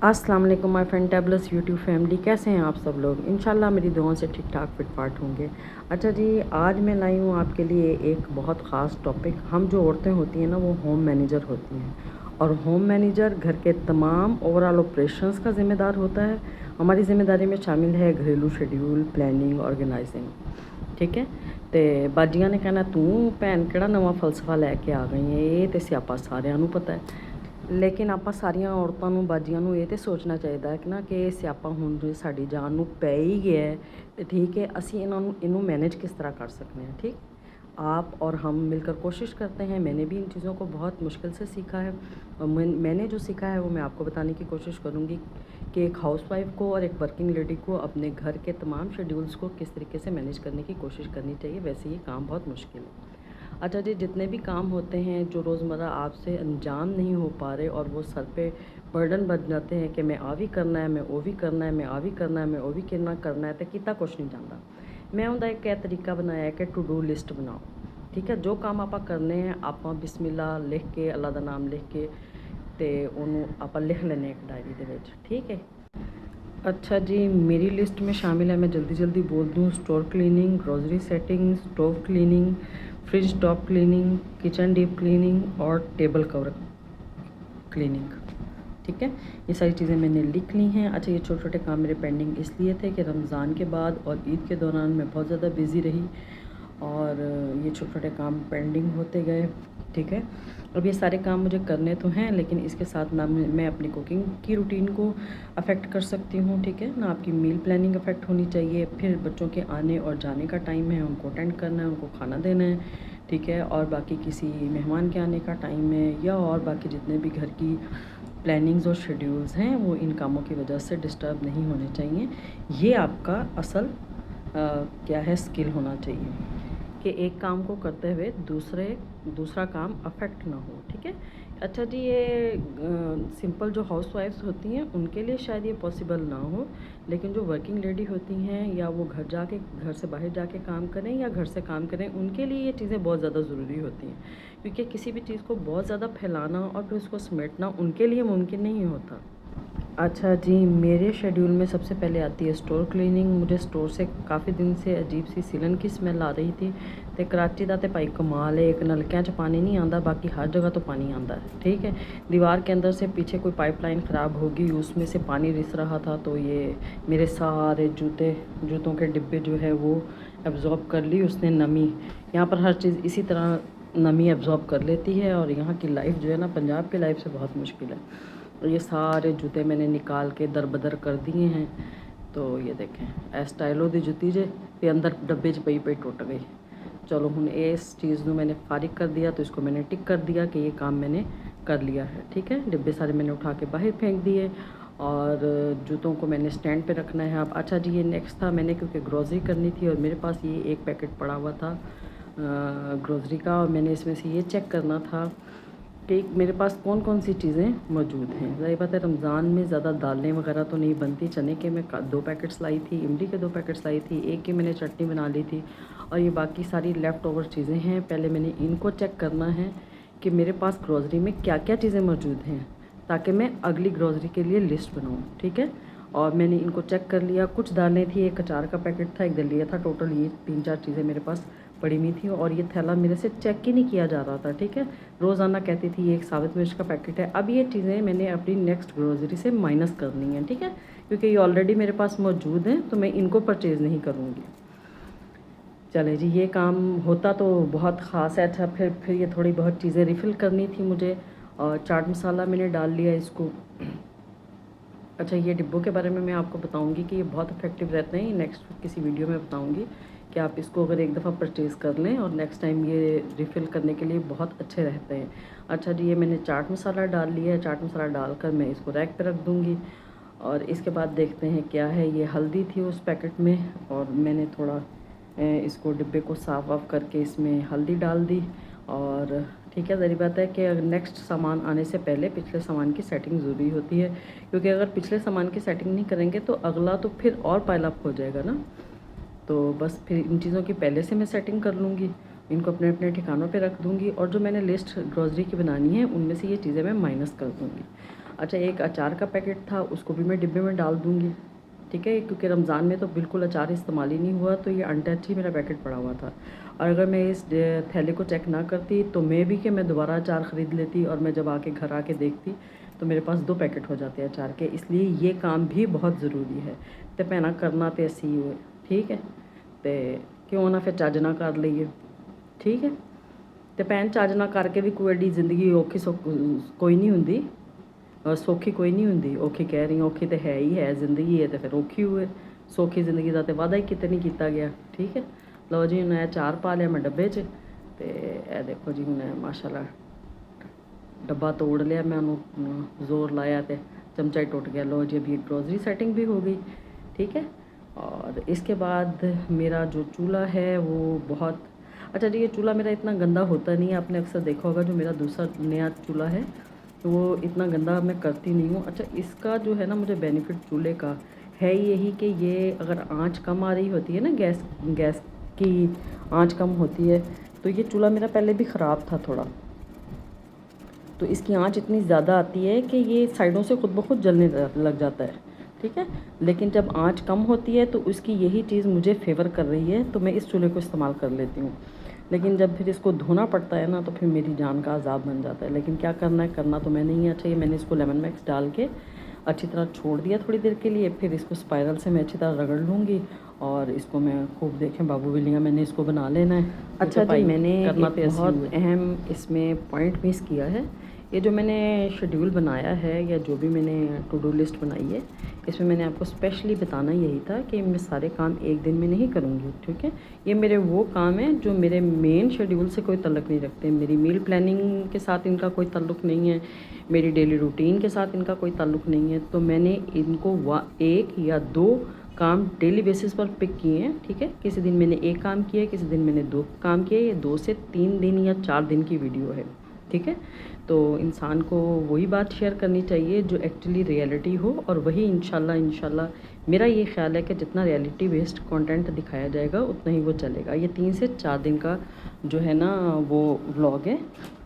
अस्सलाम वालेकुम my फैंटेबलस YouTube family, कैसे हैं आप सब लोग। इंशाल्लाह मेरी दुआओं से ठीक ठाक फिट फाट होंगे। अच्छा जी, आज मैं लाई हूँ आपके लिए एक बहुत ख़ास टॉपिक। हम जो औरतें होती हैं ना, वो होम मैनेजर होती हैं, और होम मैनेजर घर के तमाम ओवरऑल ऑपरेशंस का ज़िम्मेदार होता है। हमारी ज़िम्मेदारी में शामिल है घरेलू शेड्यूल, प्लानिंग, ऑर्गेनाइजिंग। ठीक है, तो बाजियां ने कहना तू भैन केड़ा नवा फलसफा लैके आ गई है, ये तो स्यापा सारिਆਂ ਨੂੰ पता है। लेकिन ਆਪਾਂ ਸਾਰੀਆਂ ਔਰਤਾਂ ਨੂੰ, ਬਾਜੀਆਂ ਨੂੰ ਇਹ ਤੇ ਸੋਚਣਾ ਚਾਹੀਦਾ ਹੈ ਕਿ ਨਾ ਕਿ ਇਹ ਸਿਆਪਾ ਹੁਣ ਜੇ ਸਾਡੀ ਜਾਨ ਨੂੰ ਪੈ ਹੀ ਗਿਆ ਹੈ ਤੇ ठीक है, ਅਸੀਂ ਇਹਨੂੰ मैनेज किस तरह कर सकते हैं। ठीक, आप और हम मिलकर कोशिश करते हैं। मैंने भी इन चीज़ों को बहुत मुश्किल से सीखा है, और मैंने जो सीखा है वो मैं आपको बताने की कोशिश करूँगी कि एक हाउसवाइफ को और एक वर्किंग लेडी को अपने घर के तमाम शेड्यूल्स को किस तरीके से मैनेज करने की कोशिश करनी चाहिए। वैसे ये काम बहुत मुश्किल है। अच्छा जी, जितने भी काम होते हैं जो रोज़मर्रा आपसे अंजाम नहीं हो पा रहे और वो सर पे बर्डन बन जाते हैं कि मैं आ भी करना है, मैं वो भी करना है, मैं आ भी करना है, मैं वो भी करना है, तो कितना कुछ नहीं जाता। मैं उनका एक क्या तरीका बनाया है कि टू डू लिस्ट बनाओ। ठीक है, जो काम आप करने हैं आप बिस्मिल्ला लिख के, अल्लाह का नाम लिख के तो उन्होंने आप लिख लेने एक डायरी के विच। ठीक है। अच्छा जी, मेरी लिस्ट में शामिल है, मैं जल्दी जल्दी बोल दूँ, store cleaning, grocery setting, stove cleaning, fridge top cleaning, kitchen deep cleaning और टेबल कवर क्लीनिंग। ठीक है, ये सारी चीज़ें मैंने लिख ली हैं। अच्छा, ये छोटे छोटे काम मेरे पेंडिंग इसलिए थे कि रमज़ान के बाद और ईद के दौरान मैं बहुत ज़्यादा बिज़ी रही और ये छोटे छोटे काम पेंडिंग होते गए। ठीक है, अब ये सारे काम मुझे करने तो हैं, लेकिन इसके साथ ना मैं अपनी कुकिंग की रूटीन को अफेक्ट कर सकती हूँ। ठीक है ना, आपकी मील प्लानिंग अफेक्ट होनी चाहिए। फिर बच्चों के आने और जाने का टाइम है, उनको अटेंड करना है, उनको खाना देना है। ठीक है, और बाकी किसी मेहमान के आने का टाइम है, या और बाकी जितने भी घर की प्लानिंग्स और शेड्यूल्स हैं वो इन कामों की वजह से डिस्टर्ब नहीं होने चाहिए। ये आपका असल क्या है, स्किल होना चाहिए कि एक काम को करते हुए दूसरा काम अफेक्ट ना हो। ठीक है। अच्छा जी, ये सिंपल जो हाउस वाइफ्स होती हैं उनके लिए शायद ये पॉसिबल ना हो, लेकिन जो वर्किंग लेडी होती हैं, या वो घर से बाहर जाके काम करें या घर से काम करें, उनके लिए ये चीज़ें बहुत ज़्यादा ज़रूरी होती हैं, क्योंकि किसी भी चीज़ को बहुत ज़्यादा फैलाना और फिर उसको समेटना उनके लिए मुमकिन नहीं होता। अच्छा जी, मेरे शेड्यूल में सबसे पहले आती है स्टोर क्लीनिंग। मुझे स्टोर से काफ़ी दिन से अजीब सी सिलन की स्मैल आ रही थी। तो कराची का तो भाई कमाल है, एक नलकियाँ च पानी नहीं आता, बाकी हर जगह तो पानी आता है। ठीक है, दीवार के अंदर से पीछे कोई पाइपलाइन ख़राब होगी, उसमें से पानी रिस रहा था, तो ये मेरे सारे जूतों के डिब्बे जो है वो एब्ज़ॉर्ब कर ली उसने नमी। यहाँ पर हर चीज़ इसी तरह नमी एब्ज़ॉर्ब कर लेती है, और यहाँ की लाइफ जो है ना, पंजाब की लाइफ से बहुत मुश्किल है। और ये सारे जूते मैंने निकाल के दरबदर कर दिए हैं। तो ये देखें, ए स्टाइलो दी जुती जे ते अंदर डब्बे च पई पई टुट गई। चलो हुन इस चीज़ को मैंने फारिग कर दिया, तो इसको मैंने टिक कर दिया कि ये काम मैंने कर लिया है। ठीक है, डिब्बे सारे मैंने उठा के बाहर फेंक दिए, और जूतों को मैंने स्टैंड पे रखना है अब। अच्छा जी, ये नेक्स्ट था, मैंने क्योंकि ग्रोसरी करनी थी और मेरे पास ये एक पैकेट पड़ा हुआ था ग्रोसरी का, और मैंने इसमें से ये चेक करना था कि मेरे पास कौन कौन सी चीज़ें मौजूद हैं। ज़ाहिर बात है, रमज़ान में ज़्यादा दालें वगैरह तो नहीं बनती। चने के मैं 2 पैकेट्स लाई थी, इमली के 2 पैकेट्स लाई थी, एक की मैंने चटनी बना ली थी, और ये बाकी सारी लेफ़्ट ओवर चीज़ें हैं। पहले मैंने इनको चेक करना है कि मेरे पास ग्रोसरी में क्या क्या चीज़ें मौजूद हैं, ताकि मैं अगली ग्रोसरी के लिए लिस्ट बनाऊँ। ठीक है, और मैंने इनको चेक कर लिया। कुछ दालें थी, एक अचार का पैकेट था, एक दलिया था, टोटल ये 3-4 चीज़ें मेरे पास पड़ी हुई थी, और ये थैला मेरे से चेक ही नहीं किया जा रहा था। ठीक है, रोज़ाना कहती थी ये एक साबित मिर्च का पैकेट है। अब ये चीज़ें मैंने अपनी नेक्स्ट ग्रोसरी से माइनस करनी है। ठीक है, क्योंकि ये ऑलरेडी मेरे पास मौजूद हैं, तो मैं इनको परचेज़ नहीं करूँगी। चले जी, ये काम होता तो बहुत ख़ास है। अच्छा, फिर ये थोड़ी बहुत चीज़ें रिफ़िल करनी थी मुझे, और चाट मसाला मैंने डाल लिया इसको। अच्छा, ये डिब्बों के बारे में मैं आपको बताऊंगी कि ये बहुत इफ़ेक्टिव रहते हैं। नेक्स्ट किसी वीडियो में बताऊंगी कि आप इसको अगर एक दफ़ा परचेज़ कर लें और नेक्स्ट टाइम ये रिफ़िल करने के लिए बहुत अच्छे रहते हैं। अच्छा जी, ये मैंने चाट मसाला डाल लिया है। चाट मसाला डालकर मैं इसको रैक पे रख दूँगी, और इसके बाद देखते हैं क्या है। ये हल्दी थी उस पैकेट में, और मैंने थोड़ा इसको डिब्बे को साफ़ वाफ करके इसमें हल्दी डाल दी। और ठीक है, ज़रूरी बात है कि नेक्स्ट सामान आने से पहले पिछले सामान की सेटिंग ज़रूरी होती है, क्योंकि अगर पिछले सामान की सेटिंग नहीं करेंगे तो अगला तो फिर और पाइल अप हो जाएगा ना। तो बस फिर इन चीज़ों की पहले से मैं सेटिंग कर लूँगी, इनको अपने अपने ठिकानों पे रख दूँगी, और जो मैंने लिस्ट ग्रोसरी की बनानी है उनमें से ये चीज़ें मैं माइनस कर दूँगी। अच्छा, एक अचार का पैकेट था, उसको भी मैं डिब्बे में डाल दूँगी, ठीक है, क्योंकि रमज़ान में तो बिल्कुल अचार इस्तेमाल ही नहीं हुआ, तो ये अनटच ही मेरा पैकेट पड़ा हुआ था। और अगर मैं इस थैले को चेक ना करती तो मे भी कि मैं दोबारा अचार ख़रीद लेती, और मैं जब आके घर आके देखती तो मेरे पास 2 पैकेट हो जाते अचार के। इसलिए ये काम भी बहुत ज़रूरी है, तो पैना करना तो ऐसे ही हुए, ठीक है, तो क्यों ना फिर चज ना कर लीए, ठीक है। तो भैन चज ना करके भी कोई एडी जिंदगी औखी कोई नहीं हुंदी, सौखी कोई नहीं हुंदी। औखी कह रही, औखी तो है ही है, जिंदगी है तो फिर औखी हुए। सौखी जिंदगी का तो वादा ही किते नहीं किया गया, ठीक है। लो जी, हुण अचार पा लिया मैं डब्बे च, ते ए देखो जी, हुण माशाल्लाह डब्बा तोड़ लिया मैं, उन्होंने जोर लाया तो चमचा ही टुट गया। लो जी, अभी ग्रोसरी सेटिंग भी हो गई, ठीक है। और इसके बाद मेरा जो चूल्हा है वो बहुत अच्छा जी, ये चूल्हा मेरा इतना गंदा होता नहीं है। आपने अक्सर देखा होगा जो मेरा दूसरा नया चूल्हा है तो वो इतना गंदा मैं करती नहीं हूँ। अच्छा, इसका जो है ना, मुझे बेनिफिट चूल्हे का है यही कि ये अगर आंच कम आ रही होती है ना, गैस की आंच कम होती है, तो ये चूल्हा मेरा पहले भी ख़राब था थोड़ा, तो इसकी आंच इतनी ज़्यादा आती है कि ये साइडों से खुद ब खुद जलने लग जाता है, ठीक है। लेकिन जब आंच कम होती है तो उसकी यही चीज़ मुझे फेवर कर रही है, तो मैं इस चूल्हे को इस्तेमाल कर लेती हूँ। लेकिन जब फिर इसको धोना पड़ता है ना, तो फिर मेरी जान का अज़ाब बन जाता है। लेकिन क्या करना है, करना तो मैं नहीं है। अच्छा, ये मैंने इसको लेमन मैक्स डाल के अच्छी तरह छोड़ दिया थोड़ी देर के लिए, फिर इसको स्पाइरल से मैं अच्छी तरह रगड़ लूँगी, और इसको मैं खूब देखें बाबू बिल्लियाँ, मैंने इसको बना लेना है। अच्छा जी, मैंने एक बहुत अहम इसमें पॉइंट मिस किया है। ये जो मैंने शेड्यूल बनाया है, या जो भी मैंने टू डू लिस्ट बनाई है, इसमें मैंने आपको स्पेशली बताना यही था कि मैं सारे काम एक दिन में नहीं करूँगी, ठीक है। ये मेरे वो काम हैं जो मेरे मेन शेड्यूल से कोई ताल्लुक़ नहीं रखते। मेरी मील प्लानिंग के साथ इनका कोई ताल्लुक़ नहीं है, मेरी डेली रूटीन के साथ इनका कोई ताल्लुक़ नहीं है। तो मैंने इनको 1 या 2 काम डेली बेसिस पर पिक किए हैं, ठीक है। किसी दिन मैंने 1 काम किया, किसी दिन मैंने 2 काम किए। ये 2 से 3 दिन या 4 दिन की वीडियो है, ठीक है। तो इंसान को वही बात शेयर करनी चाहिए जो एक्चुअली रियलिटी हो, और वही इंशाल्लाह मेरा ये ख्याल है कि जितना रियलिटी बेस्ड कंटेंट दिखाया जाएगा उतना ही वो चलेगा। ये 3 से 4 दिन का जो है ना वो व्लॉग है,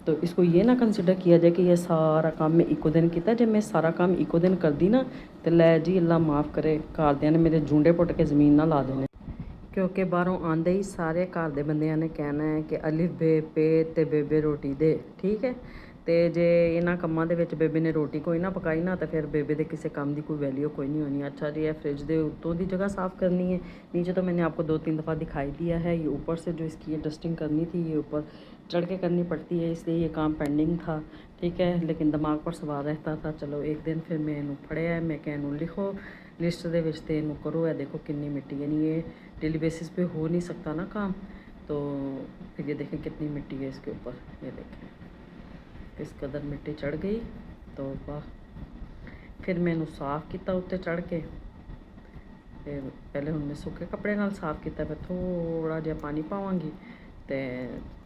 तो इसको ये ना कंसिडर किया जाए कि ये सारा काम मैं इको दिन किया। जब मैं सारा काम इको दिन कर दी ना, तो लै जी अल्लाह माफ़ करे, घरदियां ने मेरे जूंडे पुट के ज़मीन ना ला देने, क्योंकि बाहरों आंदे ही सारे घर दे बंदियां ने कहना है कि अलिफ बे पे ते बेबे रोटी दे, ठीक है। तो जे इन्होंने कम्मां दे विच बेबे ने रोटी कोई ना पकाई ना, तो फिर बेबे दे किसी काम की कोई वैल्यू कोई नहीं होनी। अच्छा जी, ये फ्रिज दे उत्तों की जगह साफ़ करनी है, नीचे तो मैंने आपको 2-3 दफ़ा दिखाई दिया है। ये ऊपर से जो इसकी ये डस्टिंग करनी थी, ये ऊपर चढ़ के करनी पड़ती है, इसलिए ये काम पेंडिंग था, ठीक है। लेकिन दिमाग पर सवार रहता था, चलो एक दिन फिर मैं इनू फड़िया, मैं क्या इनू लिखो लिस्ट दे विच ते इनू करो। है देखो कितनी मिट्टी, यानी ये डेली बेसिस पे हो नहीं सकता ना काम, तो फिर ये देखें कितनी मिट्टी है इसके ऊपर, ये देखें इस कदर मिट्टी चढ़ गई। तो वाह, फिर मैंने साफ़ किया उत्ते चढ़ के, फिर पहले हुण मैं सुके कपड़े नाल साफ़ किया, मैं थोड़ा जिहा पानी पावांगी तो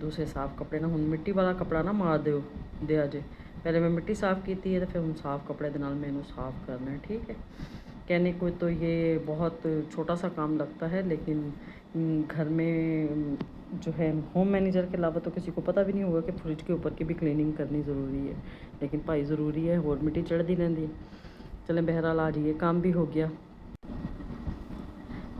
दूसरे साफ़ कपड़े ना, हुण मिट्टी वाला कपड़ा ना मार दिया जे, पहले मैं मिट्टी साफ़ की है, तो फिर हुण साफ़ कपड़े दे नाल मैनू साफ़ करना है, ठीक है। कहने को तो ये बहुत छोटा सा काम लगता है, लेकिन घर में जो है होम मैनेजर के अलावा तो किसी को पता भी नहीं होगा कि फ्रिज के ऊपर की भी क्लीनिंग करनी ज़रूरी है। लेकिन भाई ज़रूरी है, और मिट्टी चढ़ती रहती है। चलें, बहरहाल आज ये काम भी हो गया।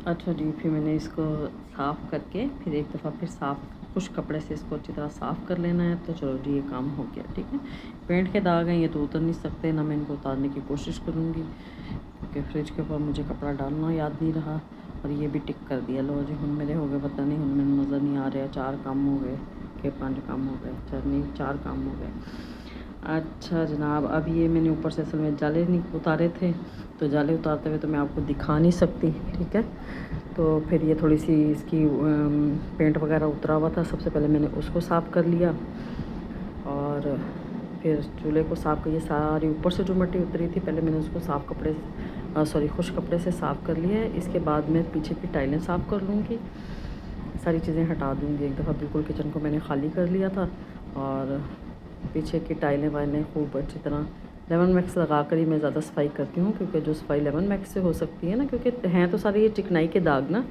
अच्छा जी, फिर मैंने इसको साफ़ करके फिर एक दफ़ा फिर खुश कपड़े से इसको अच्छी तरह साफ़ कर लेना है। तो चलो जी, ये काम हो गया, ठीक है। पेंट के दाग हैं, ये तो उतर नहीं सकते, ना मैं इनको उतारने की कोशिश करूँगी, क्योंकि फ्रिज के ऊपर मुझे कपड़ा डालना याद नहीं रहा। और ये भी टिक कर दिया। लो जी, हुण मेरे हो गए, पता नहीं हुण मैंने नज़र नहीं आ रहा, 4 काम हो गए कि 5 काम हो गए, 4 काम हो गए। अच्छा जनाब, अब ये मैंने ऊपर से असल में जाले नहीं उतारे थे, तो जाले उतारते हुए तो मैं आपको दिखा नहीं सकती, ठीक है। तो फिर ये थोड़ी सी इसकी पेंट वगैरह उतरा हुआ था, सबसे पहले मैंने उसको साफ़ कर लिया, और फिर चूल्हे को साफ़ करिए। सारी ऊपर से जो मिट्टी उतरी थी, पहले मैंने उसको खुश कपड़े से साफ़ कर लिया है। इसके बाद मैं पीछे की टाइलें साफ़ कर लूँगी, सारी चीज़ें हटा दूँगी। एक दफ़ा बिल्कुल किचन को मैंने खाली कर लिया था, और पीछे की टाइलें वाइलें खूब अच्छी तरह लेमन मैक्स लगा कर ही मैं ज़्यादा सफाई करती हूँ, क्योंकि जो सफाई लेमन मैक्स से हो सकती है ना, क्योंकि हैं तो सारे ये चिकनाई के दाग ना,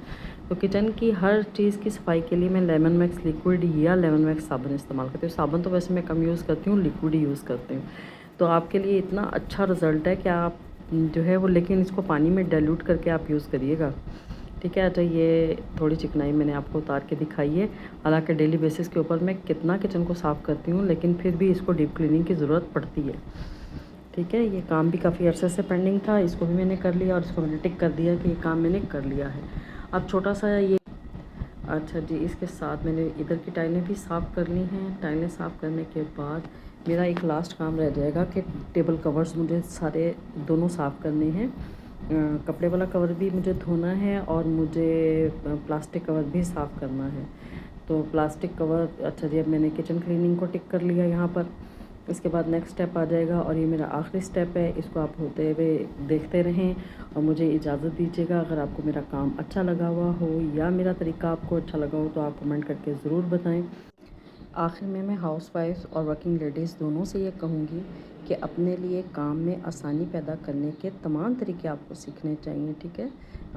तो किचन की हर चीज़ की सफाई के लिए मैं लेमन मैक्स लिक्विड या लेमन मैक्स साबुन इस्तेमाल करती हूँ। साबुन तो वैसे मैं कम यूज़ करती हूँ, लिक्विड ही यूज़ करती हूँ। तो आपके लिए इतना अच्छा रिज़ल्ट है कि आप जो है वो, लेकिन इसको पानी में डाइल्यूट करके आप यूज़ करिएगा, ठीक है। अच्छा, ये थोड़ी चिकनाई मैंने आपको उतार के दिखाई है। हालांकि डेली बेसिस के ऊपर मैं कितना किचन को साफ़ करती हूँ, लेकिन फिर भी इसको डीप क्लीनिंग की ज़रूरत पड़ती है, ठीक है। ये काम भी काफ़ी अरसे से पेंडिंग था, इसको भी मैंने कर लिया और इसको मैंने टिक कर दिया कि ये काम मैंने कर लिया है। अब छोटा सा ये, अच्छा जी, इसके साथ मैंने इधर की टाइलें भी साफ़ कर ली हैं। टाइलें साफ़ करने के बाद मेरा एक लास्ट काम रह जाएगा कि टेबल कवर्स मुझे सारे दोनों साफ़ करने हैं। कपड़े वाला कवर भी मुझे धोना है और मुझे प्लास्टिक कवर भी साफ़ करना है। तो प्लास्टिक कवर, अच्छा जी, अब मैंने किचन क्लीनिंग को टिक कर लिया यहाँ पर। इसके बाद नेक्स्ट स्टेप आ जाएगा और ये मेरा आखिरी स्टेप है। इसको आप होते हुए देखते रहें और मुझे इजाज़त दीजिएगा। अगर आपको मेरा काम अच्छा लगा हुआ हो या मेरा तरीका आपको अच्छा लगा हो तो आप कमेंट करके ज़रूर बताएं। आखिर में मैं हाउसवाइफ्स और वर्किंग लेडीज़ दोनों से ये कहूँगी कि अपने लिए काम में आसानी पैदा करने के तमाम तरीके आपको सीखने चाहिए, ठीक है।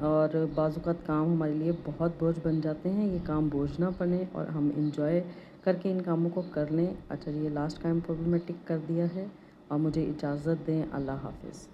और बाज़-औक़ात काम हमारे लिए बहुत बोझ बन जाते हैं, ये काम बोझ ना बने और हम इंजॉय करके इन कामों को कर लें। अच्छा, ये लास्ट काम को भी मैं टिक कर दिया है और मुझे इजाज़त दें। अल्लाह हाफ़िज़।